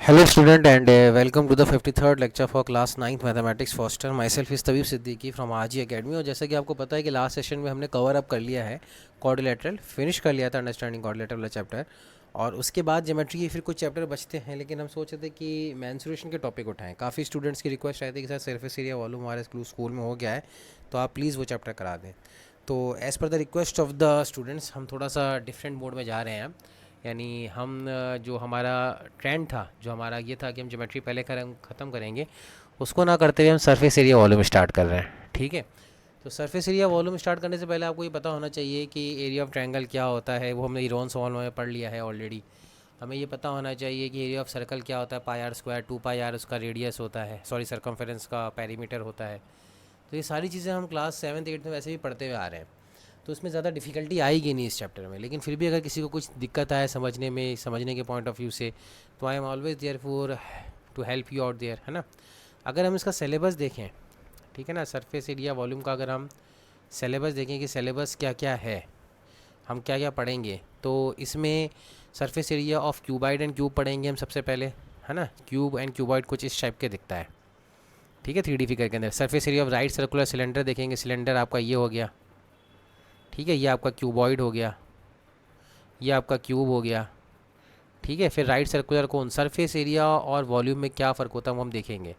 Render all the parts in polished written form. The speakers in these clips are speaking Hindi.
Hello student and welcome to the 53rd lecture for class 9th mathematics foster myself is Tabeeb Siddiqui from RG academy. और जैसा कि आपको पता है कि लास्ट सेशन में हमने कवर अप कर लिया है क्वाड्रिलेटरल, फिनिश कर लिया था अंडरस्टैंडिंग क्वाड्रिलेटरल वाला चैप्टर। और उसके बाद ज्योमेट्री के फिर कुछ चैप्टर बचते हैं, लेकिन हम सोच रहे थे कि मेंसुरेशन के टॉपिक उठाएं। काफ़ी स्टूडेंट्स की रिक्वेस्ट आई थी कि सर सरफेस एरिया वॉल्यूम हमारे स्कूल में हो गया है, तो आप प्लीज़ वो चैप्टर करा दें। तो as per the request of the students हम थोड़ा सा डिफरेंट मोड में जा रहे हैं। यानी हम जो हमारा ट्रेंड था, जो हमारा ये था कि हम ज्योमेट्री पहले ख़त्म करेंगे, उसको ना करते हुए हम सरफेस एरिया वॉल्यूम स्टार्ट कर रहे हैं। ठीक है, तो सरफेस एरिया वॉल्यूम स्टार्ट करने से पहले आपको ये पता होना चाहिए कि एरिया ऑफ ट्रायंगल क्या होता है। वो हमने इरोन सॉल्व में पढ़ लिया है ऑलरेडी। हमें ये पता होना चाहिए कि एरिया ऑफ सर्कल क्या होता है, पाई आर स्क्वायर, 2 पाई आर उसका रेडियस होता है, सॉरी सर्कमफेरेंस का पेरीमीटर होता है। तो ये सारी चीज़ें हम क्लास 7th 8th में वैसे भी पढ़ते हुए आ रहे हैं, तो इसमें ज़्यादा डिफ़िकल्टी आएगी नहीं इस चैप्टर में। लेकिन फिर भी अगर किसी को कुछ दिक्कत आए समझने में, समझने के पॉइंट ऑफ व्यू से, तो I am always there for to help you out there, है ना। अगर हम इसका सिलेबस देखें, ठीक है ना, सरफेस एरिया वॉल्यूम का अगर हम सिलेबस देखें कि सिलेबस क्या क्या है, हम क्या क्या पढ़ेंगे, तो इसमें surface area of cuboid and cube पढ़ेंगे हम सबसे पहले, है ना। क्यूब एंड क्यूबाइड कुछ इस टाइप के दिखता है, ठीक है, 3D फिगर के अंदर। Surface area of right circular cylinder देखेंगे, सिलेंडर आपका ये हो गया, ठीक है, ये आपका क्यूबॉइड हो गया, ये आपका क्यूब हो गया, ठीक है। फिर right circular cone, surface area और वॉल्यूम में क्या फ़र्क होता है वो हम देखेंगे।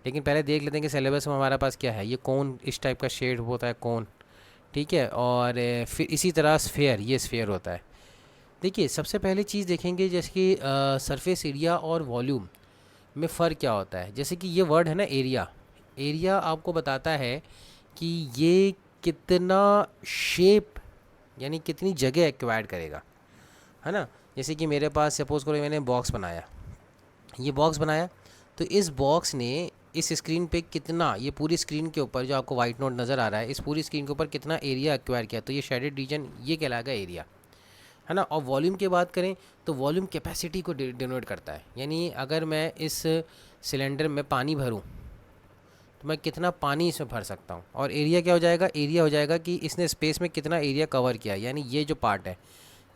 लेकिन पहले देख लेते हैं कि सिलेबस में हमारे पास क्या है। ये कोन इस टाइप का शेड होता है, कोन, ठीक है। और फिर इसी तरह स्फेयर, ये स्फेयर होता है। देखिए सबसे पहले चीज़ देखेंगे जैसे कि सरफेस एरिया और वॉल्यूम में फ़र्क क्या होता है। जैसे कि ये वर्ड है ना एरिया, एरिया आपको बताता है कि ये कितना शेप, यानी कितनी जगह एक्वायर करेगा, है ना। जैसे कि मेरे पास सपोज़ करो मैंने बॉक्स बनाया, ये बॉक्स बनाया, तो इस बॉक्स ने इस स्क्रीन पे कितना, ये पूरी स्क्रीन के ऊपर जो आपको वाइट नोट नज़र आ रहा है, इस पूरी स्क्रीन के ऊपर कितना एरिया एक्वायर किया, तो ये शेडेड रीजन ये कहलाएगा एरिया, है ना। और वॉल्यूम की बात करें तो वॉल्यूम कैपेसिटी को डिनोट करता है। यानी अगर मैं इस सिलेंडर में पानी भरूँ तो मैं कितना पानी इसमें भर सकता हूँ। और एरिया क्या हो जाएगा, एरिया हो जाएगा कि इसने स्पेस में कितना एरिया कवर किया। यानी ये जो पार्ट है,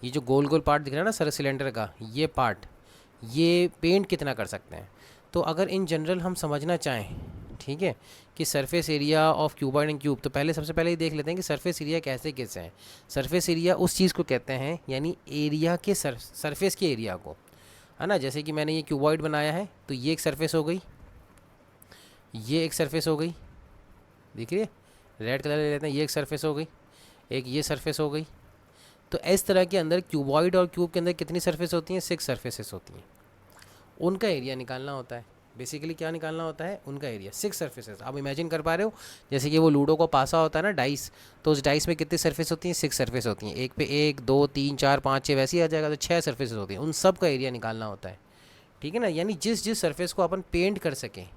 ये जो गोल गोल पार्ट दिख रहा है ना सर सिलेंडर का, ये पार्ट, ये पेंट कितना कर सकते हैं। तो अगर इन जनरल हम समझना चाहें, ठीक है, कि surface area of cuboid and cube, तो पहले सबसे पहले ये देख लेते हैं कि सरफेस एरिया कैसे कैसे हैं। सरफेस एरिया उस चीज़ को कहते हैं, यानी एरिया के सरफेस के एरिया को, है ना। जैसे कि मैंने ये क्यूबॉइड बनाया है, तो ये एक सरफेस हो गई, ये एक सरफेस हो गई, दिख रही है, रेड कलर ले लेते हैं, ये एक सरफेस हो गई, एक ये सरफेस हो गई। तो इस तरह के अंदर क्यूबॉइड और क्यूब के अंदर कितनी सरफेस होती हैं, 6 सरफेसेस होती हैं। उनका एरिया निकालना होता है। बेसिकली क्या निकालना होता है, उनका एरिया, 6 सरफेसेस। आप इमेजिन कर पा रहे हो जैसे कि वो लूडो को पासा होता है ना डाइस, तो उस डाइस में कितनी सरफेस होती हैं, 6 सरफेस होती हैं। एक पे 1 2 3 4 5 6 वैसे ही आ जाएगा, तो 6 सरफेसेस होती हैं। उन सब का एरिया निकालना होता है, ठीक है ना। यानी जिस जिस सरफेस को अपन पेंट कर सकें,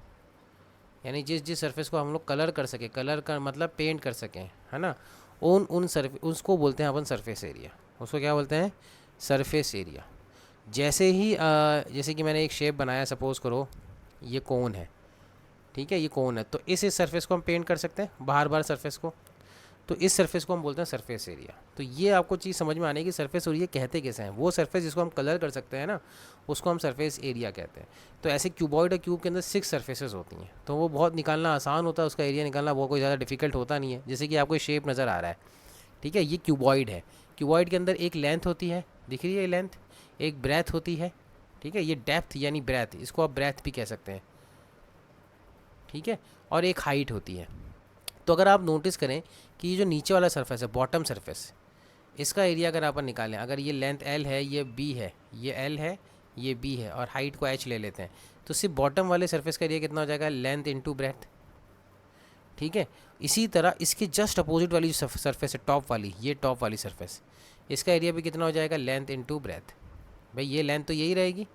यानी जिस जिस सरफेस को हम लोग कलर कर सकें, कलर का मतलब पेंट कर सकें, है ना, उन उन सरफेस, उसको बोलते हैं अपन सरफेस एरिया। उसको क्या बोलते हैं, सरफेस एरिया। जैसे ही जैसे कि मैंने एक शेप बनाया, सपोज़ करो ये कोन है, ठीक है, ये कोन है, तो इस सरफेस को हम पेंट कर सकते हैं, बाहर बाहर सरफेस को, तो इस सरफेस को हम बोलते हैं सरफेस एरिया। तो ये आपको चीज़ समझ में आने की, सरफेस एरिया कहते कैसे हैं। वो सरफेस जिसको हम कलर कर सकते हैं ना, उसको हम सरफेस एरिया कहते हैं। तो ऐसे क्यूबॉइड और क्यूब के अंदर 6 सरफेसेस होती हैं, तो वो बहुत निकालना आसान होता है, उसका एरिया निकालना वो कोई ज़्यादा डिफिकल्ट होता नहीं है। जैसे कि आपको शेप नज़र आ रहा है, ठीक है, ये क्यूबॉइड है, क्यूबॉइड के अंदर एक लेंथ होती है, दिख रही है ये लेंथ, एक ब्रेथ होती है, ठीक है, ये डेप्थ यानी ब्रेथ, इसको आप ब्रेथ भी कह सकते हैं, ठीक है, और एक हाइट होती है। तो अगर आप नोटिस करें कि ये जो नीचे वाला सरफेस है, बॉटम सरफेस, इसका एरिया अगर अपन निकालें, अगर ये लेंथ एल है, ये बी है, ये एल है, ये बी है, और हाइट को एच ले लेते हैं, तो सिर्फ बॉटम वाले सरफेस का एरिया कितना हो जाएगा, लेंथ इंटू ब्रेथ, ठीक है। इसी तरह इसके जस्ट अपोजिट वाली जो सरफेस है, टॉप वाली, ये टॉप वाली सरफेस, इसका एरिया भी कितना हो जाएगा, लेंथ इंटू ब्रेथ। भाई ये लेंथ तो यही रहेगी,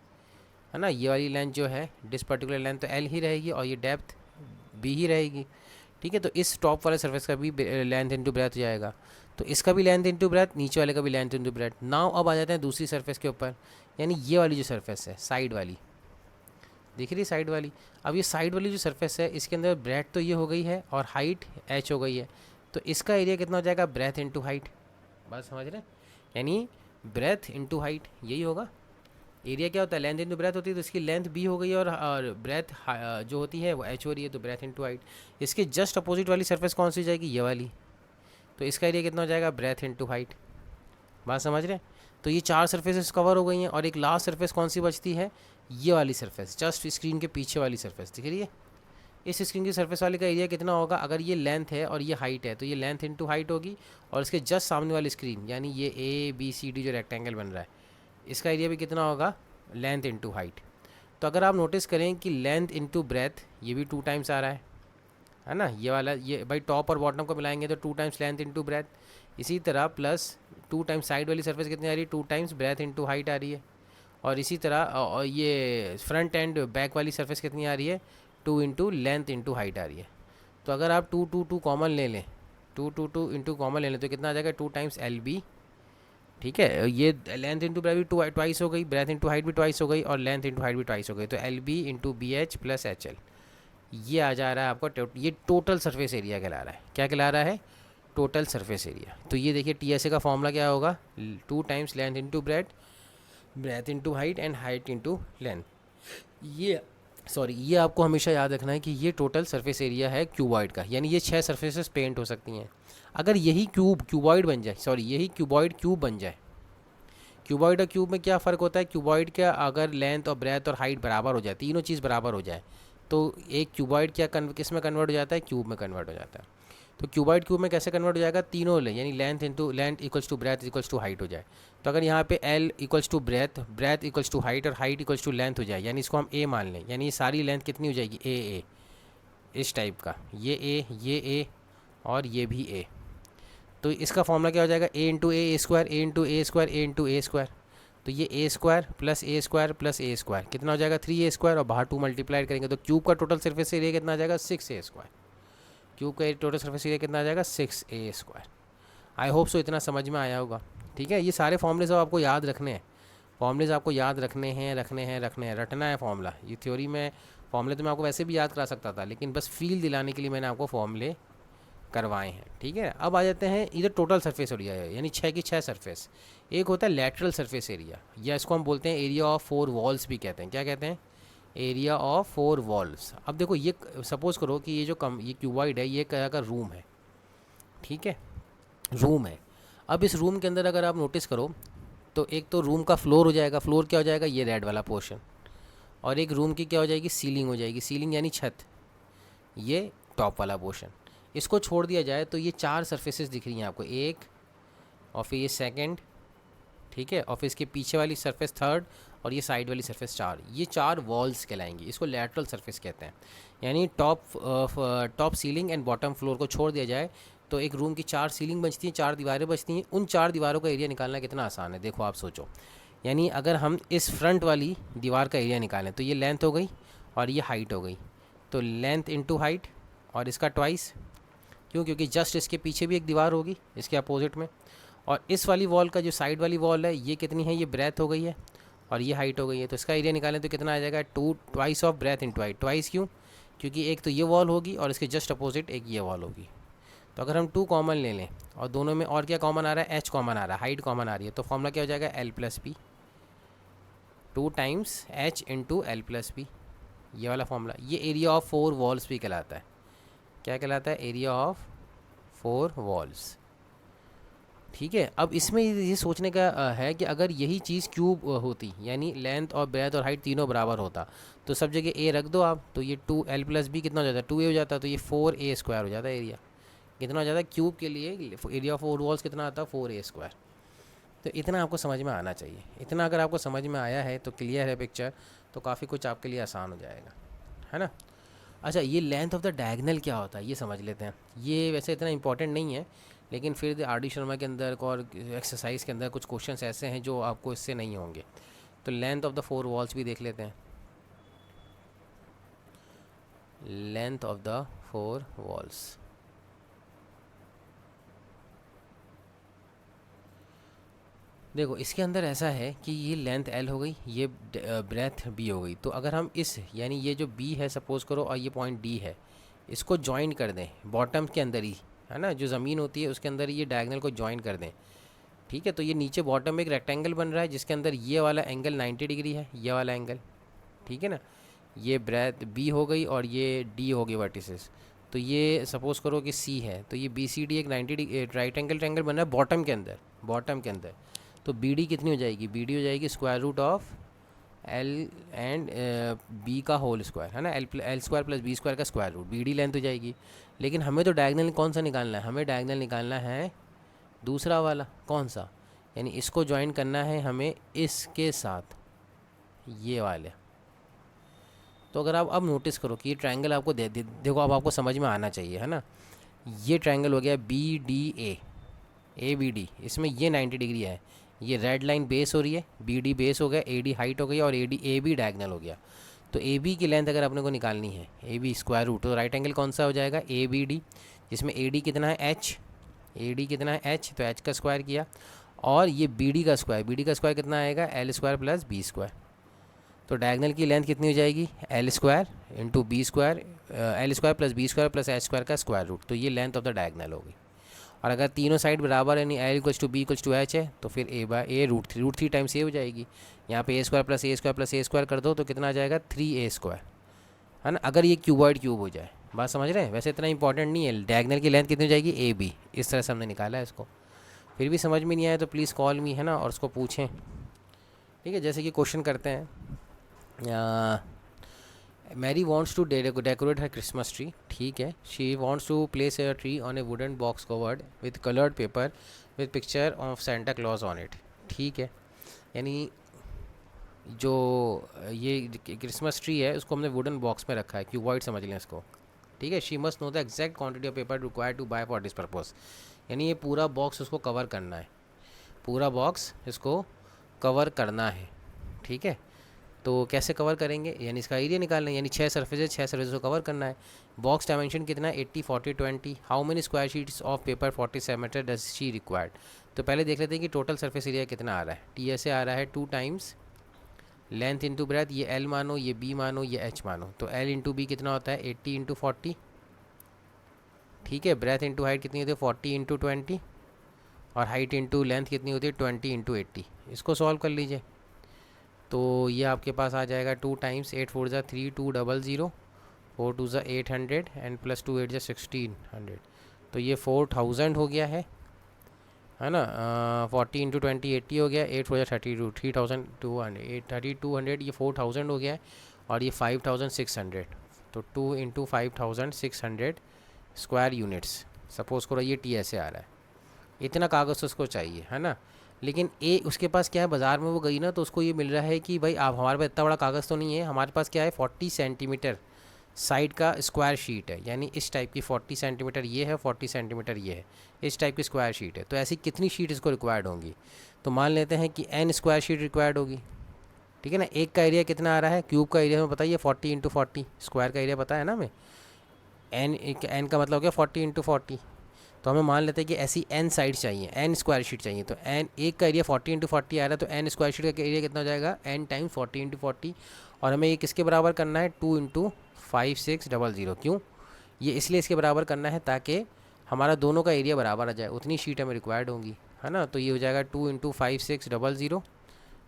है ना, ये वाली लेंथ जो है, डिस पर्टिकुलर लेंथ तो एल ही रहेगी, और ये डेप्थ बी ही रहेगी, ठीक है। तो इस टॉप वाले सरफेस का भी लेंथ इंटू ब्रेथ हो जाएगा, तो इसका भी लेंथ इंटू ब्रेथ, नीचे वाले का भी लेंथ इंटू ब्रेथ। नाउ अब आ जाते हैं दूसरी सरफेस के ऊपर, यानी ये वाली जो सरफेस है, साइड वाली, दिख रही है साइड वाली। अब ये साइड वाली जो सरफेस है, इसके अंदर ब्रेथ तो ये हो गई है और हाइट एच हो गई है, तो इसका एरिया कितना हो जाएगा, ब्रेथ इंटू हाइट। बात समझ रहे हैं, यानी ब्रेथ इंटू हाइट यही होगा, एरिया क्या होता है, लेंथ इंटू ब्रेथ होती है, तो इसकी लेंथ बी हो गई और ब्रेथ जो होती है वो एच हो रही है, तो ब्रेथ इंटू हाइट। इसके जस्ट अपोजिट वाली सरफेस कौन सी हो जाएगी, ये वाली, तो इसका एरिया कितना हो जाएगा, ब्रेथ इंटू हाइट। बात समझ रहे हैं? तो ये 4 सरफेसेस कवर हो गई हैं और एक लास्ट सरफेस कौन सी बचती है, ये वाली सरफेस, जस्ट स्क्रीन के पीछे वाली सरफेस दिख रही है। इस स्क्रीन की सरफेस वाले का एरिया कितना होगा, अगर ये लेंथ है और ये हाइट है तो ये लेंथ इंटू हाइट होगी, और इसके जस्ट सामने वाली स्क्रीन यानी ये ए बी सी डी जो रेक्टेंगल बन रहा है, इसका एरिया भी कितना होगा, लेंथ इंटू हाइट। तो अगर आप नोटिस करें कि लेंथ इंटू ब्रेथ ये भी 2 टाइम्स आ रहा है ना, ये वाला, ये भाई टॉप और बॉटम को मिलाएंगे तो 2 टाइम्स लेंथ इंटू ब्रेथ। इसी तरह प्लस 2 टाइम्स साइड वाली सरफेस कितनी आ रही है, 2 टाइम्स ब्रेथ इंटू हाइट आ रही है। और इसी तरह और ये फ्रंट एंड बैक वाली सरफेस कितनी आ रही है, 2 इंटू लेंथ इंटू हाइट आ रही है। तो अगर आप 2 2 2 कॉमन ले लें, 2 2 2 इंटू कॉमन ले लें तो कितना आ जाएगा, 2 टाइम्स एल बी। ठीक है, ये लेंथ इंटू ब्रेथ भी ट्वाइस हो गई, ब्रेथ इंटू हाइट भी ट्वाइस हो गई, और लेंथ इंटू हाइट भी ट्वाइस हो गई, तो L B into B H plus H L, ये आ जा रहा है आपको, ये टोटल सरफेस एरिया कहला रहा है। क्या कहला रहा है, टोटल सरफेस एरिया। तो ये देखिए टी एस ए का फॉर्मूला क्या होगा, 2 times length into breath, breath into height and height into length. ये आपको हमेशा याद रखना है कि ये टोटल सरफेस एरिया है क्यूबॉइड का, यानी ये 6 सरफेसेस पेंट हो सकती हैं। अगर यही क्यूबॉइड बन जाए, यही क्यूबॉइड क्यूब बन जाए। क्यूबॉइड और क्यूब में क्या फ़र्क होता है, क्यूबॉइड का अगर लेंथ और ब्रेथ और हाइट बराबर हो जाए, तीनों चीज़ बराबर हो जाए, तो एक क्यूबॉइड किस में कन्वर्ट हो जाता है, क्यूब में कन्वर्ट हो जाता है। तो क्यूबॉइड क्यूब में कैसे कन्वर्ट हो जाएगा, तीनों यानी length equals to breadth equals to height हो जाए। तो अगर यहाँ पे L equals to breadth, breadth equals to height और हाइट इक्वल्स टू लेंथ हो जाए, यानी इसको हम ए मान लें, यानी ये सारी लेंथ कितनी हो जाएगी, ए इस टाइप का, ये ए और ये भी ए। तो इसका फॉर्मूला क्या हो जाएगा, ए इंटू ए स्क्वायर, ए इंटू ए स्क्वायर, ए इंटू ए स्क्वायर। तो ये ए square plus A square plus A square कितना हो जाएगा, 3 ए स्क्वायर, और बाहर 2 मल्टीप्लाई करेंगे तो क्यूब का टोटल सरफेस एरिया कितना आ जाएगा, 6 ए स्क्वायर। क्यूब का टोटल सरफेस एरिया कितना आ जाएगा, 6 ए स्क्वायर। आई होप सो इतना समझ में आया होगा। ठीक है, ये सारे फॉर्मूले सब आपको याद रखने हैं, फॉर्मूलेज आपको याद रखने हैं, रटना है फॉर्मूला। ये थ्योरी में फॉर्मूले तो मैं आपको वैसे भी याद करा सकता था, लेकिन बस फील दिलाने के लिए मैंने आपको फॉर्मूले करवाए हैं। ठीक है, अब आ जाते हैं इधर टोटल सरफेस एरिया है, यानी 6 की 6 सरफेस। एक होता है लेटरल सरफेस एरिया, या इसको हम बोलते हैं एरिया ऑफ 4 वॉल्स भी कहते हैं। क्या कहते हैं, एरिया ऑफ 4 वॉल्स। अब देखो ये सपोज़ करो कि ये क्यूबॉइड है, ये क्या का रूम है। ठीक है, रूम है। अब इस रूम के अंदर अगर आप नोटिस करो तो एक तो रूम का फ्लोर हो जाएगा, फ्लोर क्या हो जाएगा, ये रेड वाला पोर्शन, और एक रूम की क्या हो जाएगी, सीलिंग हो जाएगी, सीलिंग यानी छत, ये टॉप वाला पोर्शन। इसको छोड़ दिया जाए तो ये 4 सरफेसेस दिख रही हैं आपको, एक और फिर ये सेकंड, ठीक है, और फिर इसके पीछे वाली सरफेस थर्ड, और ये साइड वाली सरफेस 4, ये 4 वॉल्स कहलाएंगी। इसको लैटरल सरफेस कहते हैं। यानी top ceiling and bottom floor को छोड़ दिया जाए तो एक रूम की 4 सीलिंग बचती हैं, 4 दीवारें बचती हैं। उन 4 दीवारों का एरिया निकालना कितना आसान है, देखो आप सोचो। यानी अगर हम इस फ्रंट वाली दीवार का एरिया निकालें तो ये लेंथ हो गई और ये हाइट हो गई, तो लेंथ इंटू हाइट और इसका ट्वाइस। क्यों, क्योंकि जस्ट इसके पीछे भी एक दीवार होगी इसके अपोजिट में, और इस वाली वॉल का जो साइड वाली वॉल है ये कितनी है, ये ब्रेथ हो गई है और ये हाइट हो गई है। तो इसका एरिया निकालें तो कितना आ जाएगा, 2 twice of breath into height. Twice क्यों, क्योंकि एक तो ये वॉल होगी और इसके जस्ट अपोजिट एक ये वॉल होगी। तो अगर हम 2 कॉमन ले लें और दोनों में और क्या कॉमन आ रहा है, एच कॉमन आ रहा है, हाइट कॉमन आ रही है, तो फॉर्मूला क्या हो जाएगा, L plus B, 2 times H into L plus B, ये वाला फॉर्मूला। ये एरिया ऑफ 4 वॉल्स भी कहलाता है। क्या कहलाता है, एरिया ऑफ 4 वॉल्स। ठीक है, अब इसमें ये सोचने का है कि अगर यही चीज़ क्यूब होती, यानी लेंथ और ब्रेथ और हाइट तीनों बराबर होता, तो सब जगह ए रख दो आप, तो ये 2 एल प्लस बी कितना हो जाता है, 2 ए हो जाता, तो ये 4 ए स्क्वायर हो जाता है एरिया। कितना हो जाता है, क्यूब के लिए एरिया ऑफ 4 वॉल्स कितना आता है, 4 ए स्क्वायर। तो इतना आपको समझ में आना चाहिए। इतना अगर आपको समझ में आया है तो क्लियर है पिक्चर, तो काफ़ी कुछ आपके लिए आसान हो जाएगा, है ना। अच्छा, ये लेंथ ऑफ द डायगनल क्या होता है ये समझ लेते हैं। ये वैसे इतना इंपॉर्टेंट नहीं है, लेकिन फिर आर डी शर्मा के अंदर और एक्सरसाइज के अंदर कुछ क्वेश्चंस ऐसे हैं जो आपको इससे नहीं होंगे। तो लेंथ ऑफ द 4 वॉल्स भी देख लेते हैं। लेंथ ऑफ द 4 वॉल्स, देखो इसके अंदर ऐसा है कि ये लेंथ एल हो गई, ये ब्रेथ बी हो गई। तो अगर हम इस, यानी ये जो बी है सपोज़ करो और ये पॉइंट डी है, इसको जॉइन कर दें बॉटम के अंदर ही, है ना, जो ज़मीन होती है उसके अंदर ये डायगनल को जॉइन कर दें। ठीक है। तो ये नीचे बॉटम में एक रेक्टेंगल बन रहा है जिसके अंदर ये वाला एंगल 90 डिग्री है, ये वाला एंगल, ठीक है ना। ये ब्रेथ बी हो गई और ये डी हो गई वर्टिसेस। तो ये सपोज करो कि सी है, तो ये बी सी डी एक 90 डिग्री राइट एंगल ट्रायंगल बन रहा है बॉटम के अंदर, बॉटम के अंदर। तो बी डी कितनी हो जाएगी, बी डी हो जाएगी square root of L and B का होल स्क्वायर, है ना, L square plus B square का square root, B D length हो जाएगी। लेकिन हमें तो डायगनल कौन सा निकालना है, हमें डायगनल निकालना है दूसरा वाला, कौन सा, यानी इसको ज्वाइन करना है हमें इसके साथ, ये वाले। तो अगर आप अब नोटिस करो कि ये ट्रायंगल आपको देखो, अब आपको समझ में आना चाहिए, है ना। ये ट्रायंगल हो गया B D A B D, इसमें ये 90 डिग्री है, ये रेड लाइन बेस हो रही है, बी डी बेस हो गया, ए डी हाइट हो गई और ए बी डायगनल हो गया। तो ए बी की लेंथ अगर अपने को निकालनी है, ए बी स्क्वायर रूट, तो राइट एंगल कौन सा हो जाएगा, ए बी डी, जिसमें ए डी कितना है एच, ए डी कितना है एच, तो एच का स्क्वायर किया, और ये बी डी का स्क्वायर, बी डी का स्क्वायर कितना आएगा, L square plus B square. तो डायगनल की लेंथ कितनी हो जाएगी, L square into B square, L square plus B square plus H square का स्क्वायर रूट, तो ये लेंथ ऑफ द डायगनल होगी। और अगर तीनों साइड बराबर यानी L equals to B equals to H है, तो फिर A by A root three times A हो जाएगी। यहाँ पे A square plus A square कर दो तो कितना आ जाएगा 3a स्क्वायर, है ना। अगर ये क्यूबॉइड क्यूब हो जाए, बात समझ रहे हैं, वैसे इतना इंपॉर्टेंट नहीं है। डायगनल की लेंथ कितनी हो जाएगी, ए बी, इस तरह से हमने निकाला है इसको। फिर भी समझ में नहीं आया तो प्लीज़ कॉल मी, है ना, और उसको पूछें, ठीक है। जैसे कि क्वेश्चन करते हैं, Mary wants to decorate her Christmas tree, ठीक है। She wants to place a tree on a wooden box covered with coloured paper with picture of Santa Claus on it, ठीक है। यानी जो ये क्रिसमस ट्री है उसको हमने वुडन बॉक्स में रखा है, क्यूबॉइड समझ लें इसको, ठीक है। She must know the exact quantity of paper required to buy for this purpose, यानी ये पूरा बॉक्स उसको कवर करना है, पूरा बॉक्स इसको कवर करना है, ठीक है। तो कैसे कवर करेंगे, यानी इसका एरिया निकालना है, यानी 6 सर्फेसेज को कवर करना है। बॉक्स डायमेंशन कितना है 80 40 20, how many square sheets of paper 47 metre does she required. तो पहले देख लेते हैं कि टोटल सरफेस एरिया कितना आ रहा है। टी ऐसे आ रहा है 2 टाइम्स लेंथ इंटू ब्रेथ, ये एल मानो, ये बी मानो, ये एच मानो। तो एल इंटू बी कितना होता है 80 इंटू 40, ठीक है। ब्रेथ इंटू हाइट कितनी होती है 40 इंटू 20, और हाइट इंटू लेंथ कितनी होती है 20 इंटू 80। इसको सॉल्व कर लीजिए तो ये आपके पास आ जाएगा 2 टाइम्स 8 4 ज़ा 3 2 0 0, 4 2 ज़ा 800 एंड प्लस 2 8 ज़ा 1600। तो ये 4000 हो गया है ना। 40 इंटू 20 80 हो गया, 8 4 ज़ा 32 3200, 3200 ये 4000 हो गया है, और ये 5600। तो 2 इंटू 5600 स्क्वायर यूनिट्स, सपोज़ करो ये टी ऐसे आ रहा है, इतना कागज़ उसको चाहिए, है ना। लेकिन ए उसके पास क्या है, बाज़ार में वो गई ना तो उसको ये मिल रहा है कि भाई आप हमारे पास इतना बड़ा कागज़ तो नहीं है, हमारे पास क्या है 40 सेंटीमीटर साइड का स्क्वायर शीट है, यानी इस टाइप की 40 सेंटीमीटर ये है, 40 सेंटीमीटर ये है, इस टाइप की स्क्वायर शीट है। तो ऐसी कितनी शीट इसको रिक्वायर्ड होंगी, तो मान लेते हैं कि n स्क्वायर शीट रिक्वायर्ड होगी, ठीक है ना। एक का एरिया कितना आ रहा है, क्यूब का एरिया हमें बताइए 40 इंटू 40, स्क्वायर का एरिया पता है ना हमें, n का मतलब हो गया 40 इंटू 40। तो हमें मान लेते हैं कि ऐसी n साइड चाहिए, n स्क्वायर शीट चाहिए। तो n एक का एरिया 40 इंटू 40 आ रहा है, तो n स्क्वायर शीट का एरिया कितना हो जाएगा n टाइम 40 इंटू 40, और हमें ये किसके बराबर करना है 2 इंटू 5600। क्यों, ये इसलिए इसके बराबर करना है ताकि हमारा दोनों का एरिया बराबर आ जाए, उतनी शीट हमें रिक्वायर्ड होंगी, है ना। तो ये हो जाएगा 2 into 5600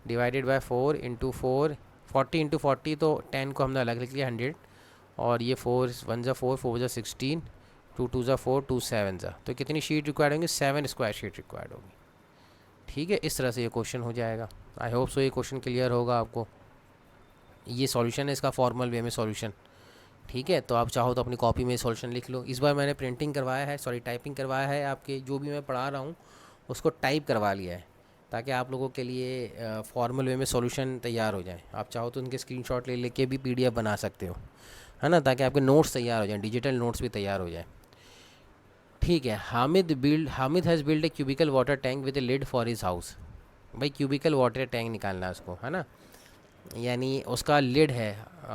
divided by 4 into 4, 40 into 40, तो 10 को हमने अलग लिख लिया 100, और ये 4 1 ज़ा 4 4 ज़ा 16, 2 2 ज़ा 4 2 7 ज़ा, तो कितनी शीट रिक्वायर्ड होंगी 7 स्क्वायर शीट रिक्वायर्ड होगी, ठीक है। इस तरह से ये क्वेश्चन हो जाएगा। आई होप सो ये क्वेश्चन क्लियर होगा आपको। ये सॉल्यूशन है इसका फॉर्मल वे में सॉल्यूशन, ठीक है। तो आप चाहो तो अपनी कॉपी में सॉल्यूशन लिख लो। इस बार मैंने प्रिंटिंग करवाया है, सॉरी टाइपिंग करवाया है, आपके जो भी मैं पढ़ा रहा हूँ उसको टाइप करवा लिया है, ताकि आप लोगों के लिए फॉर्मल वे में सॉल्यूशन तैयार हो जाए। आप चाहो तो उनके स्क्रीनशॉट ले लेके भी PDF बना सकते हो, है ना, ताकि आपके नोट्स तैयार हो जाएं, डिजिटल नोट्स भी तैयार हो जाए, ठीक है। Hamid has build a cubical water tank with a lid for his house. भाई क्यूबिकल वाटर टैंक निकालना है उसको, है ना, यानी उसका लिड है,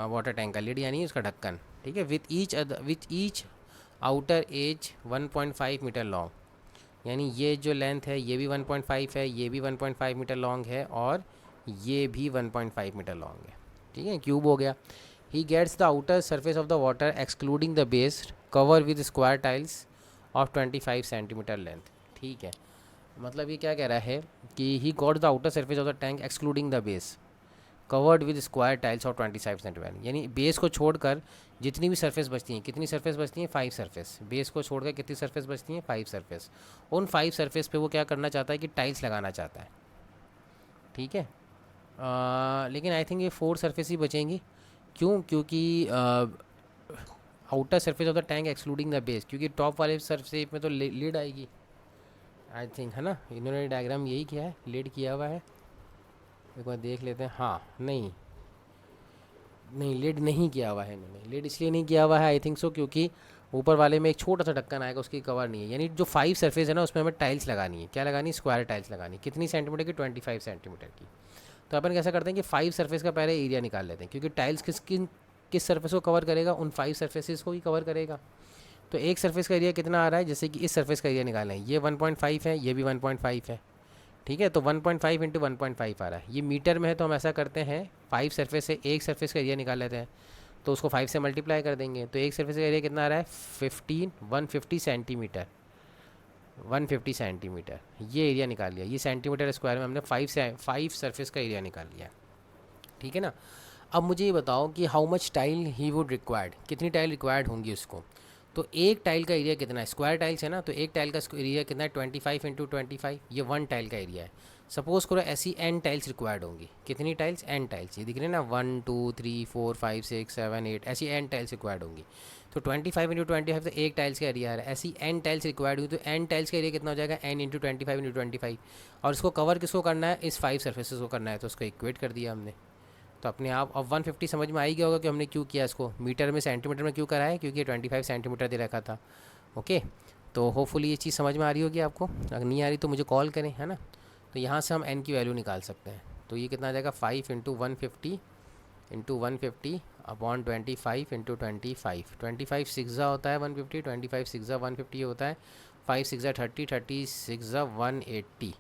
वाटर टैंक का लिड यानी उसका ढक्कन, ठीक है। With each outer edge 1.5 metre long, यानी ये जो लेंथ है ये भी 1.5 है, ये भी 1.5 मीटर लॉन्ग है, और ये भी 1.5 मीटर लॉन्ग है, ठीक है। क्यूब हो गया। He gets the outer surface of the water excluding the base cover with square tiles of 25 centimetre length, ठीक है। मतलब ये क्या कह रहा है कि he got the outer surface of the tank excluding the base covered with square tiles और 25 सेंटीमीटर, यानी बेस को छोड़कर जितनी भी सरफेस बचती हैं, कितनी सरफेस बचती हैं, 5 सरफेस। बेस को छोड़कर कितनी सरफेस बचती हैं, 5 सरफेस। उन 5 सरफेस पे वो क्या करना चाहता है कि टाइल्स लगाना चाहता है। ठीक है, लेकिन आई थिंक ये 4 सरफेस ही बचेंगी। क्यों? क्योंकि outer surface of the tank excluding the base, क्योंकि टॉप वाले सरफेस में तो लीड आएगी आई थिंक, है ना। इन्होंने डायग्राम यही किया है, लीड किया हुआ है। एक बार देख लेते हैं। हाँ, नहीं नहीं, लीड नहीं किया हुआ है इन्होंने। लीड इसलिए नहीं किया हुआ है आई थिंक सो क्योंकि ऊपर वाले में एक छोटा सा ढक्कन आएगा, उसकी कवर नहीं है। यानी जो 5 सरफेस है ना, उसमें हमें टाइल्स लगानी है। क्या लगानी है? स्क्वायर टाइल्स लगानी है। कितनी सेंटीमीटर की? 25 सेंटीमीटर की। तो अपन कैसा करते हैं कि 5 सरफेस का पहले एरिया निकाल लेते हैं, क्योंकि टाइल्स किस सरफेस को कवर करेगा? उन 5 सरफेसेस को ही कवर करेगा। तो एक सरफेस का एरिया कितना आ रहा है? जैसे कि इस सरफेस का एरिया निकालना है, ये 1.5 है, ये भी 1.5 है। ठीक है, तो 1.5 इंटू 1.5 आ रहा है। ये मीटर में है, तो हम ऐसा करते हैं 5 सरफेस से एक सरफेस का एरिया निकाल लेते हैं, तो उसको 5 से मल्टीप्लाई कर देंगे। तो एक सरफेस का एरिया कितना आ रहा है? 150 सेंटीमीटर। 150 सेंटीमीटर ये एरिया निकाल लिया। ये सेंटीमीटर स्क्वायर में हमने 5 सरफेस का एरिया निकाल लिया। ठीक है ना। अब मुझे ये बताओ कि how much tile he would required, कितनी टाइल रिक्वायर्ड होंगी उसको। तो एक टाइल का एरिया कितना है? स्क्वायर टाइल्स है ना, तो एक टाइल का एरिया कितना है? 25 इंटू 25, ये 1 टाइल का एरिया है। सपोज करो ऐसी n टाइल्स रिक्वायर्ड होंगी। कितनी टाइल्स? n tiles. ये दिख रहे हैं ना, 1 2 3 4 5 6 7 8, ऐसी n टाइल्स रिक्वायर्ड होंगी। तो 25 इंटू 25 तो एक टाइल्स का एरिया आ रहा है। ऐसी n टाइल्स रिक्वायर्ड हुई तो n टाइल्स का एरिया कितना हो जाएगा? n into 25 into 25। और इसको कवर किसको करना है? इस 5 सर्फेसेस को करना है, तो उसको इक्वेट कर दिया हमने। तो अपने आप अब 150 समझ में आ ही गया होगा कि हमने क्यों किया इसको। मीटर में सेंटीमीटर में क्यों करा है? क्योंकि 25 सेंटीमीटर दे रखा था। ओके, तो होपफुली ये चीज़ समझ में आ रही होगी आपको। अगर नहीं आ रही तो मुझे कॉल करें, है ना। तो यहाँ से हम n की वैल्यू निकाल सकते हैं। तो ये कितना आ जाएगा? 5 इंटू 150 इंटू 150 अपॉन 25 इंटू 25। 25 सिक्सा होता है 150, 25 सिक्सा 150 होता है। 5 सिक्सा 30, 30 सिक्सा 180।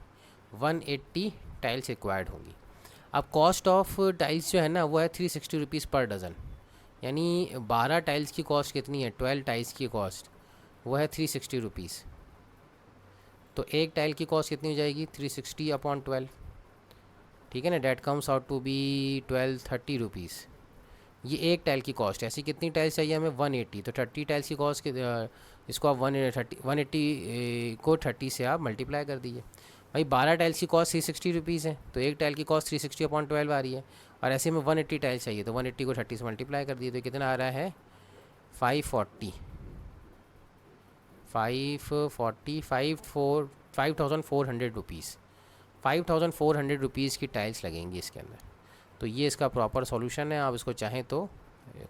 180 टाइल्स रिक्वायर्ड होंगी। अब कॉस्ट ऑफ टाइल्स जो है ना, वो है 360 रुपीज़ पर डज़न। यानी 12 टाइल्स की कॉस्ट कितनी है? 12 टाइल्स की कॉस्ट वो है 360 रुपीज़। तो एक टाइल की कॉस्ट कितनी हो जाएगी? 360 अपॉन 12। ठीक है ना, that comes out to be 1230 rupees. ये एक टाइल की कॉस्ट है। ऐसी कितनी टाइल्स चाहिए हमें? 180। तो 30 टाइल्स की कॉस्ट इसको आप 180 को 30 से आप मल्टीप्लाई कर दीजिए। भाई 12 टाइल्स की कॉस्ट 360 रुपीज़ है, तो एक टाइल की कॉस्ट 360 अपॉन 12 आ रही है। और ऐसे में 180 टाइल्स चाहिए, तो 180 को 30 से मल्टीप्लाई कर दिए, तो कितना आ रहा है? 540 5,400 रुपीज़। 5,400 रुपीज़ की टाइल्स लगेंगी इसके अंदर। तो ये इसका प्रॉपर सॉल्यूशन है। आप इसको चाहें तो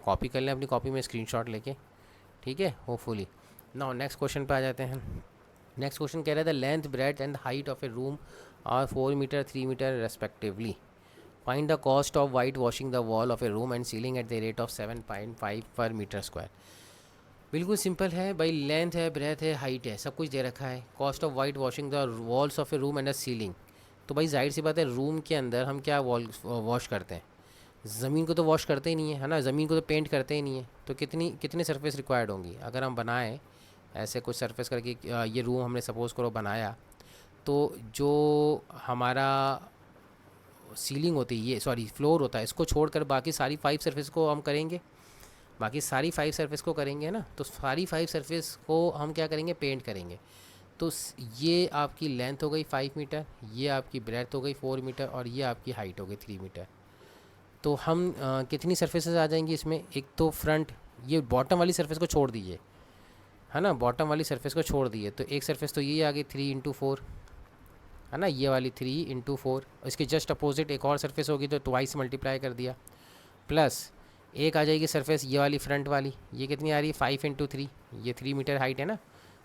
कॉपी कर लें अपनी कॉपी में स्क्रीनशॉट लेके। ठीक है, होपफुली। नाउ नेक्स्ट क्वेश्चन पे आ जाते हैं। नेक्स्ट क्वेश्चन कह रहा है the length breadth and height of a room are 4 metre 3 metre respectively. Find the cost of white washing the wall of a room and ceiling at the rate of 7.5 per metre square. बिल्कुल सिंपल है भाई। लेंथ है, ब्रेथ है, हाइट है, सब कुछ दे रखा है। Cost of white washing the walls of a room and the ceiling. तो भाई जाहिर सी बात है, रूम के अंदर हम क्या वॉश करते हैं? ज़मीन को तो वॉश करते ही नहीं है, है ना। ज़मीन को तो पेंट करते ही नहीं है। तो कितनी सरफेस रिक्वायर्ड होंगी? अगर हम बनाएं ऐसे कुछ सरफेस करके, ये रूम हमने सपोज़ करो बनाया, तो जो हमारा सीलिंग होती है, ये सॉरी फ्लोर होता है, इसको छोड़कर बाकी सारी 5 सरफेस को हम करेंगे। बाकी सारी 5 सरफेस को करेंगे ना, तो सारी 5 सरफेस को हम क्या करेंगे? पेंट करेंगे। तो ये आपकी लेंथ हो गई 5 मीटर, ये आपकी ब्रेथ हो गई 4 मीटर, और ये आपकी हाइट हो गई 3 मीटर। तो हम कितनी सरफेसेस आ जाएंगी इसमें? एक तो फ्रंट, ये बॉटम वाली सरफेस को छोड़ दीजिए, है ना। बॉटम वाली सरफेस को छोड़ दिए तो एक सरफेस तो ये आ गई 3 इंटू 4, है ना। ये वाली 3 इंटू 4। इसके जस्ट अपोजिट एक और सरफेस होगी, तो ट्वाइस मल्टीप्लाई कर दिया। प्लस एक आ जाएगी सरफेस ये वाली फ्रंट वाली, ये कितनी आ रही है? 5 इंटू 3। ये 3 मीटर हाइट है ना,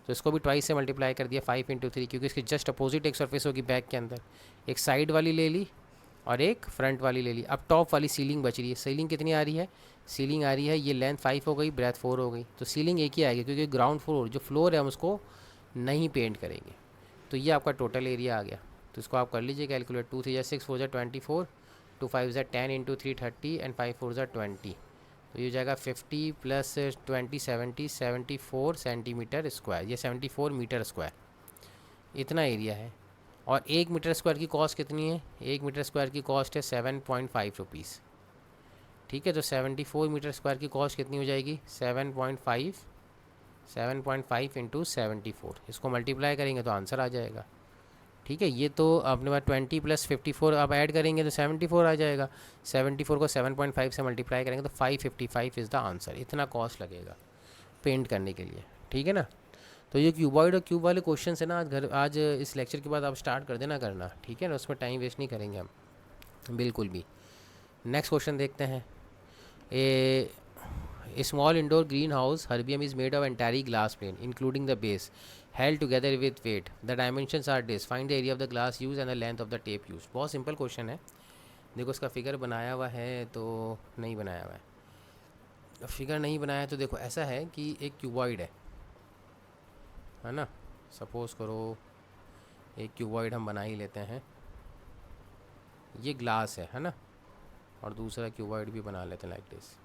तो इसको भी ट्वाइस से मल्टीप्लाई कर दिया 5 इंटू 3, क्योंकि इसके जस्ट अपोजिट एक सरफेस होगी बैक के अंदर। एक साइड वाली ले ली और एक फ्रंट वाली ले ली। अब टॉप वाली सीलिंग बच रही है। सीलिंग कितनी आ रही है? सीलिंग आ रही है, ये लेंथ 5 हो गई, ब्रेथ 4 हो गई, तो सीलिंग एक ही आएगी, क्योंकि ग्राउंड फ्लोर जो फ्लोर है हम उसको नहीं पेंट करेंगे। तो ये आपका टोटल एरिया आ गया। तो इसको आप कर लीजिए कैलकुलेट। 2 3 जा 6, 4 जा 24, 2 5 जा 10 इंटू 3 30, एंड 5 4 जा 20। तो ये हो जाएगा 50 प्लस 20 70, 74 सेंटीमीटर स्क्वायर, ये 74 मीटर स्क्वायर इतना एरिया है। और 1 मीटर स्क्वायर की कॉस्ट कितनी है? 1 मीटर स्क्वायर की कॉस्ट है 7.5 रुपीज़। ठीक है, तो 74 मीटर स्क्वायर की कॉस्ट कितनी हो जाएगी? 7.5 इंटू 74, इसको मल्टीप्लाई करेंगे तो आंसर आ जाएगा। ठीक है, ये तो अपने पास 20 + 54 आप ऐड करेंगे तो 74 आ जाएगा। 74 को 7.5 से मल्टीप्लाई करेंगे तो 555 इज़ द आंसर। इतना कॉस्ट लगेगा पेंट करने के लिए। ठीक है ना। तो ये क्यूबॉइड और क्यूब वाले क्वेश्चन है ना, आज इस लेक्चर के बाद आप स्टार्ट कर देना करना। ठीक है ना, उसमें टाइम वेस्ट नहीं करेंगे हम बिल्कुल भी। नेक्स्ट क्वेश्चन देखते हैं। A small indoor greenhouse herbium is made of entirely glass plane including the base held together with weight. The dimensions are this. Find the area of the glass used and the length of the tape used. बहुत सिंपल क्वेश्चन है। देखो इसका फिगर बनाया हुआ है तो नहीं बनाया हुआ है। फिगर नहीं बनाया है तो देखो ऐसा है कि एक क्यूबॉइड है ना। सपोज करो एक क्यूबॉइड हम बना ही लेते हैं। ये ग्लास है ना, और दूसरा क्यूबॉइड भी बना लेते हैं लाइक दिस।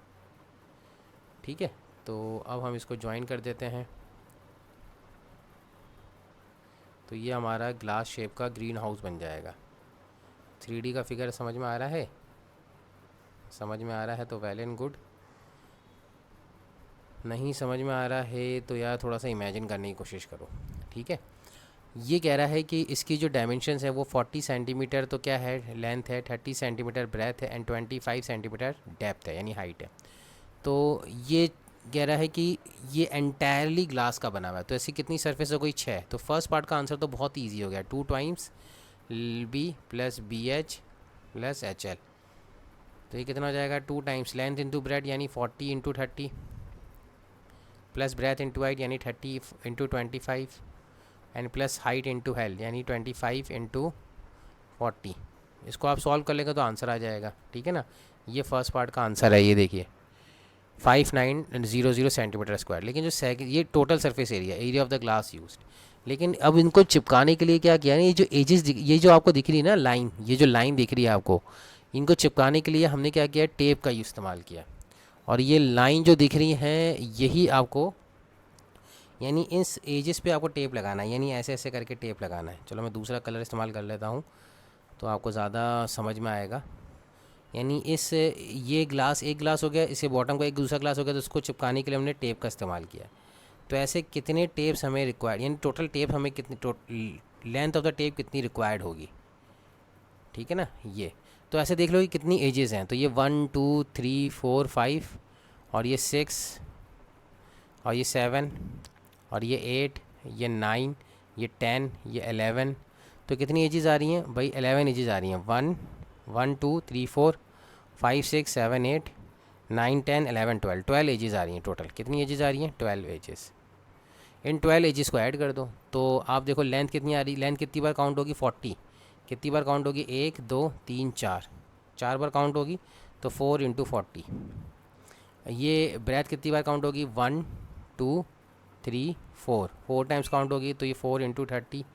ठीक है, तो अब हम इसको ज्वाइन कर देते हैं। तो ये हमारा ग्लास शेप का ग्रीन हाउस बन जाएगा। 3D का फिगर समझ में आ रहा है? समझ में आ रहा है तो वेल एंड गुड। नहीं समझ में आ रहा है तो यार थोड़ा सा इमेजिन करने की कोशिश करो। ठीक है, ये कह रहा है कि इसकी जो डायमेंशंस है वो 40 सेंटीमीटर तो क्या है, लेंथ है, 30 सेंटीमीटर ब्रेथ है एंड 25 सेंटीमीटर डेप्थ है, यानी हाइट है। तो ये कह रहा है कि ये एंटायरली ग्लास का बना हुआ है। तो ऐसी कितनी सरफेस हो गई? 6। तो फर्स्ट पार्ट का आंसर तो बहुत ईजी हो गया, 2 times B plus B H plus H L. तो ये कितना हो जाएगा? 2 टाइम्स लेंथ इंटू ब्रेथ यानी 40 into 30 plus breadth into height यानी 30 into 25 and plus height into hello यानी 25 इंटू 40। इसको आप सॉल्व कर लेंगे तो आंसर आ जाएगा। ठीक है ना, ये फर्स्ट पार्ट का आंसर है। ये देखिए 5900 सेंटीमीटर स्क्वायर। लेकिन जो ये total surface area of the glass used. लेकिन अब इनको चिपकाने के लिए क्या किया ना, ये जो एजेस ये जो आपको दिख रही है ना लाइन, ये जो लाइन दिख रही है आपको, इनको चिपकाने के लिए हमने क्या किया? टेप का इस्तेमाल किया। और ये लाइन जो दिख रही है यही आपको, यानी इस एजेस पे आपको टेप लगाना है, यानी ऐसे ऐसे करके टेप लगाना है। चलो मैं दूसरा कलर इस्तेमाल कर लेता हूँ तो आपको ज़्यादा समझ में आएगा। यानी ये ग्लास एक ग्लास हो गया, इसके बॉटम का एक दूसरा ग्लास हो गया, तो उसको चिपकाने के लिए हमने टेप का इस्तेमाल किया। तो ऐसे कितने टेप्स हमें रिक्वायर्ड, यानी टोटल टेप हमें कितनी, लेंथ ऑफ द टेप कितनी रिक्वायर्ड होगी। ठीक है ना। ये तो ऐसे देख लो कि कितनी एजेस हैं। तो ये 1 2 3 4 5 और ये 6 और ये 7 और ये 8 ये 9 ये 10 ये 11। तो कितनी एजेस आ रही हैं भाई? 11 एजेस आ रही हैं। 1 2 3 4 5 6 7 8 9 10 11 12 12 एजेस आ रही हैं। टोटल कितनी एजेस आ रही हैं? 12 एजेस। इन 12 एजेस को ऐड कर दो तो आप देखो लेंथ कितनी आ रही, लेंथ कितनी बार काउंट होगी? 40। कितनी बार काउंट होगी? 1 2 3 4, 4 बार काउंट होगी तो 4 इंटू 40। ये ब्रेथ कितनी बार काउंट होगी? 1 2 3 4, 4 टाइम्स काउंट होगी तो ये 4 इंटू 30।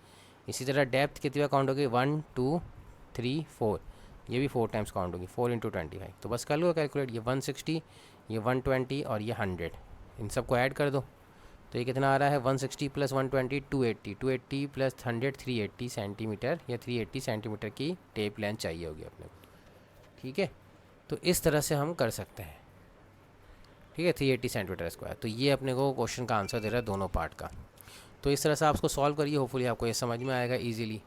इसी तरह डेप्थ कितनी बार काउंट होगी? 1 2 3 4, ये भी 4 टाइम्स काउंट होगी, 4 इंटू 25। तो बस कर लो कैलकुलेट, ये 160 ये 120 और ये 100, इन सबको ऐड कर दो तो ये कितना आ रहा है? 160 प्लस 120 280, 280 प्लस 100 380 सेंटीमीटर या 380 सेंटीमीटर की टेप लेंथ चाहिए होगी अपने को। ठीक है, तो इस तरह से हम कर सकते हैं। ठीक है, 380 सेंटीमीटर स्क्वायर। तो ये अपने को क्वेश्चन का आंसर दे रहा है दोनों पार्ट का। तो इस तरह से आप उसको सॉल्व करिए, होपफुली आपको ये समझ में आएगा ईजिली।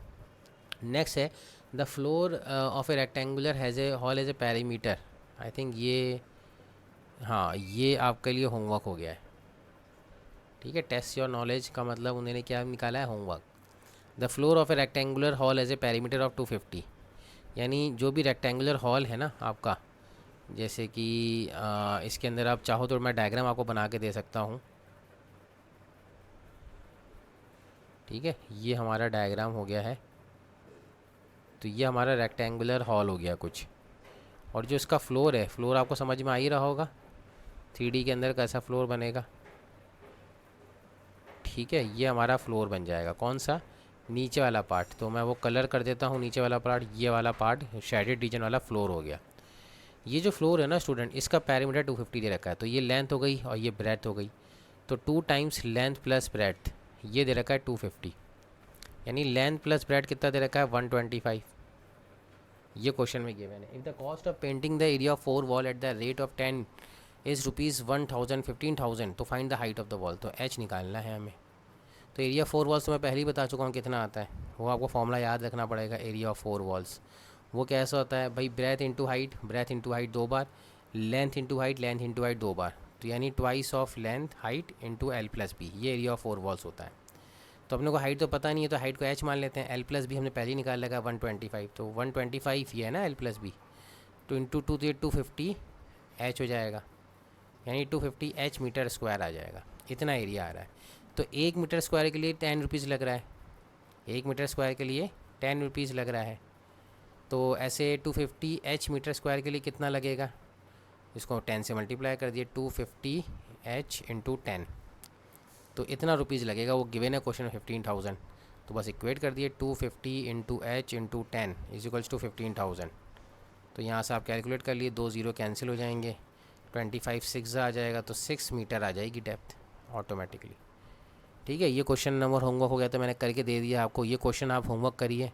नेक्स्ट है the floor of a rectangular has a hall has a perimeter. I think ये, हाँ ये आपके लिए होमवर्क हो गया है। ठीक है, टेस्ट योर नॉलेज का मतलब उन्होंने क्या निकाला है? Homework. The floor of a rectangular hall has a perimeter of 250। यानी जो भी रेक्टेंगुलर हॉल है ना आपका, जैसे कि इसके अंदर आप चाहो तो मैं डायग्राम आपको बना के दे सकता हूँ। ठीक है, ये हमारा डायग्राम हो गया है। तो ये हमारा रेक्टेंगुलर हॉल हो गया कुछ, और जो इसका फ्लोर है, फ्लोर आपको समझ में आ ही रहा होगा 3D के अंदर कैसा फ्लोर बनेगा। ठीक है, ये हमारा फ्लोर बन जाएगा। कौन सा? नीचे वाला पार्ट। तो मैं वो कलर कर देता हूँ नीचे वाला पार्ट, ये वाला पार्ट शेडेड रीजन वाला फ्लोर हो गया। ये जो फ्लोर है ना स्टूडेंट, इसका पैरीमीटर 250 दे रखा है। तो ये लेंथ हो गई और ये ब्रेथ हो गई। तो 2 टाइम्स लेंथ प्लस ब्रेथ, ये दे रखा है 250। यानी लेंथ प्लस ब्रेड कितना दे रखा है 125, ये क्वेश्चन में गिवन है। If the cost of painting the area of 4 wall at the rate of 10 is ₹1000 15,000 तो find the height of the wall, तो एच निकालना है हमें। तो एरिया 4 वॉल्स तो मैं पहले ही बता चुका हूँ कितना आता है, वो आपको फॉर्मूला याद रखना पड़ेगा एरिया ऑफ 4 वॉल्स। वो कैसा होता है भाई, breadth into height, breadth into height 2 बार, length into height, length into height 2 बार, तो यानी twice of length height into L plus B, ये एरिया ऑफ 4 वॉल्स होता है। तो अपने को हाइट तो पता नहीं है, तो हाइट को एच मान लेते हैं, एल प्लस बी हमने पहले ही निकाल लगा 125, तो 125 ये है ना एल प्लस बी, तो इंटू 2 तो 250 एच हो जाएगा, यानी 250 एच मीटर स्क्वायर आ जाएगा, इतना एरिया आ रहा है। तो 1 मीटर स्क्वायर के लिए 10 रुपीज़ लग रहा है, 1 मीटर स्क्वायर के लिए 10 रुपीज़ लग रहा है। तो ऐसे 250 एच मीटर स्क्वायर के लिए कितना लगेगा, इसको 10 से मल्टीप्लाई कर दिए, 250 एच इंटू 10, तो इतना रुपीज़ लगेगा, वो गिवन है क्वेश्चन में 15,000, तो बस इक्वेट कर दिए 250 into H into 10 is equals to 15,000। तो यहाँ से आप कैलकुलेट कर लिए, 2 ज़ीरो कैंसिल हो जाएंगे, 25 6 आ जाएगा, तो 6 मीटर आ जाएगी डेप्थ ऑटोमेटिकली। ठीक है, ये क्वेश्चन नंबर होमवर्क हो गया, तो मैंने करके दे दिया आपको। ये क्वेश्चन आप होमवर्क करिए,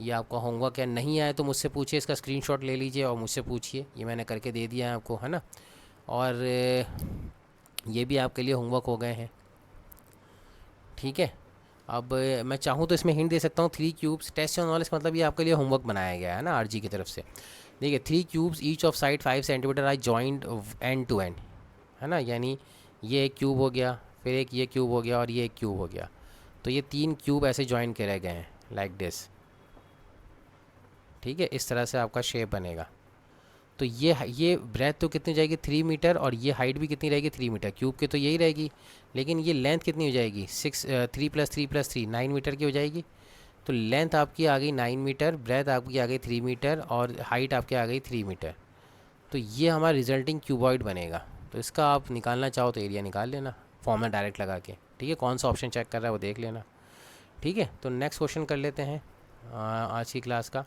ये आपका होमवर्क है, नहीं आए तो मुझसे पूछिए, इसका स्क्रीनशॉट ले लीजिए और मुझसे पूछिए, ये मैंने करके दे दिया है आपको, है ना। और ये भी आपके लिए होमवर्क हो गए हैं। ठीक है, अब मैं चाहूँ तो इसमें हिंट दे सकता हूँ, 3 क्यूब्स टेस्ट ऑन नॉलेज, मतलब ये आपके लिए होमवर्क बनाया गया है ना आरजी की तरफ से। देखिए 3 cubes each of side 5 centimetre are joint end to end, है ना, यानी ये एक क्यूब हो गया, फिर एक ये क्यूब हो गया और ये एक क्यूब हो गया, तो ये 3 क्यूब ऐसे जॉइन करे गए हैं लाइक दिस। ठीक है, इस तरह से आपका शेप बनेगा। तो ये ब्रेथ तो कितनी जाएगी 3 मीटर, और ये हाइट भी कितनी रहेगी 3 मीटर, क्यूब की तो यही रहेगी, लेकिन ये लेंथ कितनी हो जाएगी 3 + 3 + 3 9 मीटर की हो जाएगी। तो लेंथ आपकी आ गई 9 मीटर, ब्रेथ आपकी आ गई 3 मीटर और हाइट आपकी आ गई 3 मीटर। तो ये हमारा रिजल्टिंग क्यूबॉइड बनेगा। तो इसका आप निकालना चाहो तो एरिया निकाल लेना फॉर्मूला डायरेक्ट लगा के। ठीक है, कौन सा ऑप्शन चेक कर रहा है वो देख लेना। ठीक है, तो नेक्स्ट क्वेश्चन कर लेते हैं आज की क्लास का।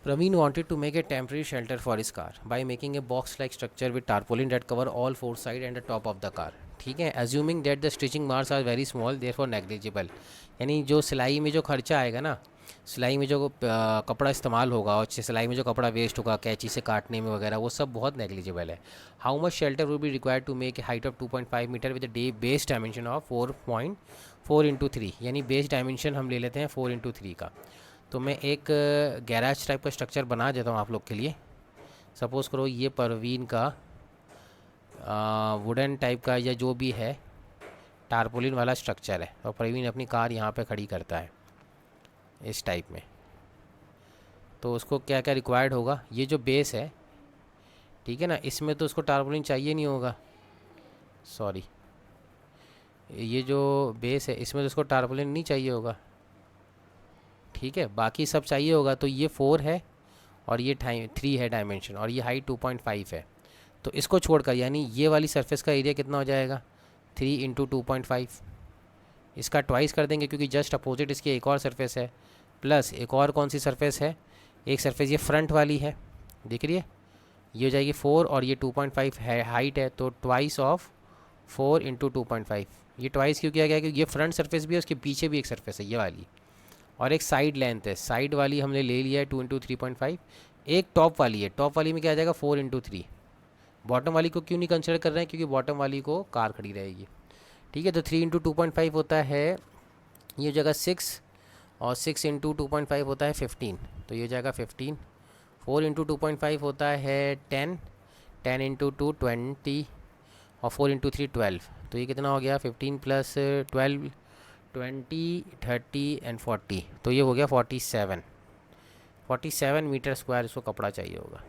Praveen wanted to make a temporary shelter for his car by making a box-like structure with tarpaulin that cover all 4 sides and the top of the car. ठीक है, assuming that the stitching marks are very small therefore negligible, यानी जो सिलाई में जो खर्चा आएगा ना, सिलाई में जो कपड़ा इस्तेमाल होगा और सिलाई में जो कपड़ा वेस्ट होगा कैंची से काटने में वगैरह, वो सब बहुत नेग्लिजिबल है। How much shelter would be required to make a height of 2.5 metre with the base dimension of 4.4 × 3, यानी बेस डायमेंशन हम ले लेते हैं 4 × 3 का। तो मैं एक गैराज टाइप का स्ट्रक्चर बना देता हूँ आप लोग के लिए। सपोज़ करो ये परवीन का वुडन टाइप का या जो भी है टारपोलिन वाला स्ट्रक्चर है, और परवीन अपनी कार यहाँ पे खड़ी करता है इस टाइप में। तो उसको क्या क्या रिक्वायर्ड होगा, ये जो बेस है, ठीक है ना, इसमें तो उसको टारपोलिन चाहिए नहीं होगा, सॉरी, ये जो बेस है इसमें तो उसको टारपोलिन नहीं चाहिए होगा। ठीक है, बाकी सब चाहिए होगा। तो ये 4 है और ये 3 है डायमेंशन, और ये हाइट 2.5 है। तो इसको छोड़कर यानी ये वाली सरफेस का एरिया कितना हो जाएगा 3 × 2.5, इसका ट्वाइस कर देंगे क्योंकि जस्ट अपोजिट इसकी एक और सरफेस है, प्लस एक और कौन सी सरफेस है, एक सरफेस ये फ्रंट वाली है, दिख रही है, ये हो जाएगी 4 और ये 2.5 है हाइट है, तो ट्वाइस ऑफ 4 × 2.5। ये ट्वाइस क्यों किया गया, क्योंकि ये फ्रंट सरफेस भी है, उसके पीछे भी एक सरफेस है ये वाली, और एक साइड लेंथ है, साइड वाली हमने ले लिया है 2 × 3.5, एक टॉप वाली है, टॉप वाली में क्या आ जाएगा 4 × 3। बॉटम वाली को क्यों नहीं कंसिडर कर रहे हैं, क्योंकि बॉटम वाली को कार खड़ी रहेगी। ठीक है, तो 3 × 2.5 होता है ये जगह 6, और 6 × 2.5 होता है 15, तो ये जाएगा 15। 4 × 2.5 होता है 10, 10 × 2 20, और 4 × 3 12, तो ये कितना हो गया 15 + 12 20 30 एंड 40, तो ये हो गया 47 मीटर स्क्वायर इसको कपड़ा चाहिए होगा।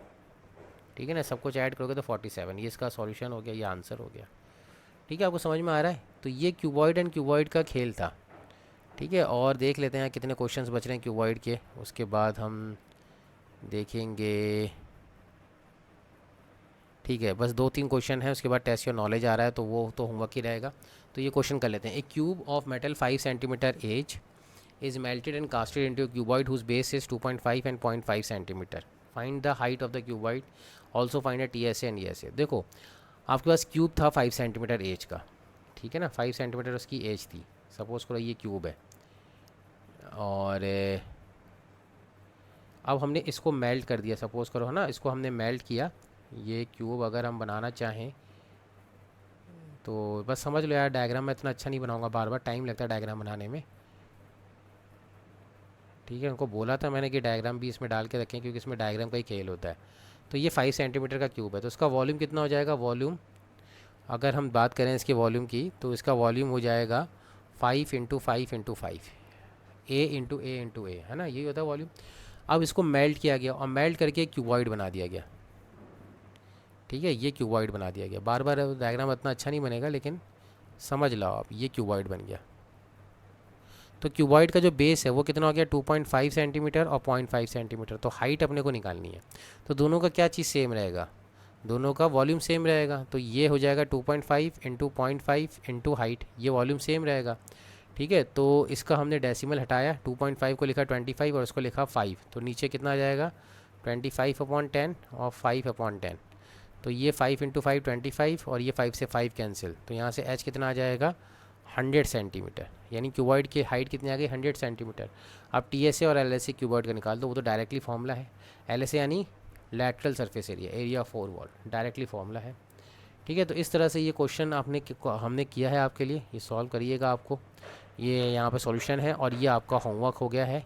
ठीक है ना, सब कुछ ऐड करोगे तो 47, ये इसका सॉल्यूशन हो गया, ये आंसर हो गया। ठीक है, आपको समझ में आ रहा है। तो ये क्यूबॉइड एंड क्यूबॉइड का खेल था। ठीक है, और देख लेते हैं कितने क्वेश्चंस बच रहे हैं क्यूबॉइड के, उसके बाद हम देखेंगे। ठीक है, बस 2-3 क्वेश्चन है, उसके बाद टेस्ट योर नॉलेज आ रहा है, तो वो तो होमवर्क ही रहेगा। तो ये क्वेश्चन कर लेते हैं। A cube of metal 5 centimetre edge is melted and casted into a cuboid whose base is 2.5 and 0.5 centimetre. Find the height of the cuboid. Also find a TSA and ESA. देखो आपके पास क्यूब था 5 सेंटीमीटर एज का, ठीक है ना, 5 सेंटीमीटर उसकी एज थी। सपोज करो ये क्यूब है, और अब हमने इसको मेल्ट कर दिया, सपोज़ करो है ना, इसको हमने मेल्ट किया। ये क्यूब अगर हम बनाना चाहें तो बस समझ लो यार, डायग्राम मैं इतना अच्छा नहीं बनाऊंगा, बार बार टाइम लगता है डायग्राम बनाने में। ठीक है, उनको बोला था मैंने कि डायग्राम भी इसमें डाल के रखें, क्योंकि इसमें डायग्राम का ही खेल होता है। तो ये 5 सेंटीमीटर का क्यूब है, तो उसका वॉल्यूम कितना हो जाएगा? वॉल्यूम अगर हम बात करें इसके वॉल्यूम की, तो इसका वॉल्यूम हो जाएगा 5 × 5 × 5, A × A × A, है ना, यही होता है वॉल्यूम। अब इसको मेल्ट किया गया और मेल्ट करके क्यूबॉइड बना दिया गया। ठीक है, ये क्यूबॉइड बना दिया गया। बार बार डायग्राम इतना अच्छा नहीं बनेगा, लेकिन समझ लो आप, ये क्यूबॉइड बन गया। तो क्यूबॉइड का जो बेस है वो कितना हो गया? 2.5 सेंटीमीटर और 0.5 सेंटीमीटर। तो हाइट अपने को निकालनी है, तो दोनों का क्या चीज़ सेम रहेगा? दोनों का वॉल्यूम सेम रहेगा। तो ये हो जाएगा 2.5 × 0.5 × हाइट, ये वॉल्यूम सेम रहेगा। ठीक है, तो इसका हमने डेसिमल हटाया, 2.5 को लिखा 25 और उसको लिखा 5, तो नीचे कितना आ जाएगा? 25/10 और 5/10। तो ये 5 × 5 25 और ये 5 से 5 कैंसिल, तो यहाँ से h कितना आ जाएगा? 100 सेंटीमीटर। यानी क्यूबॉइड की हाइट कितनी आ गई? 100 सेंटीमीटर। अब TSA और LSA क्यूबॉइड का निकाल दो, वो तो डायरेक्टली फॉर्मूला है। LSA यानी lateral surface area, area of 4 wall, directly formula है। ठीक है, तो इस तरह से ये क्वेश्चन हमने किया है आपके लिए, ये सॉल्व करिएगा आपको। ये यहाँ पे सॉल्यूशन है और ये आपका होमवर्क हो गया है।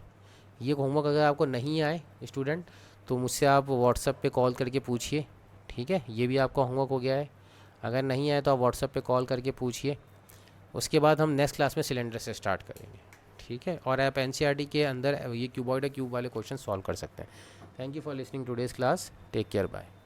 ये होमवर्क अगर आपको नहीं आए स्टूडेंट, तो मुझसे आप व्हाट्सएप पे कॉल करके पूछिए। ठीक है, ये भी आपका होमवर्क हो गया है। अगर नहीं आए तो आप व्हाट्सएप पे कॉल करके पूछिए। उसके बाद हम नेक्स्ट क्लास में सिलेंडर से स्टार्ट करेंगे। ठीक है, और आप NCERT के अंदर ये क्यूबॉइड क्यूब वाले क्वेश्चन सॉल्व कर सकते हैं। Thank you for listening today's class. Take care, bye.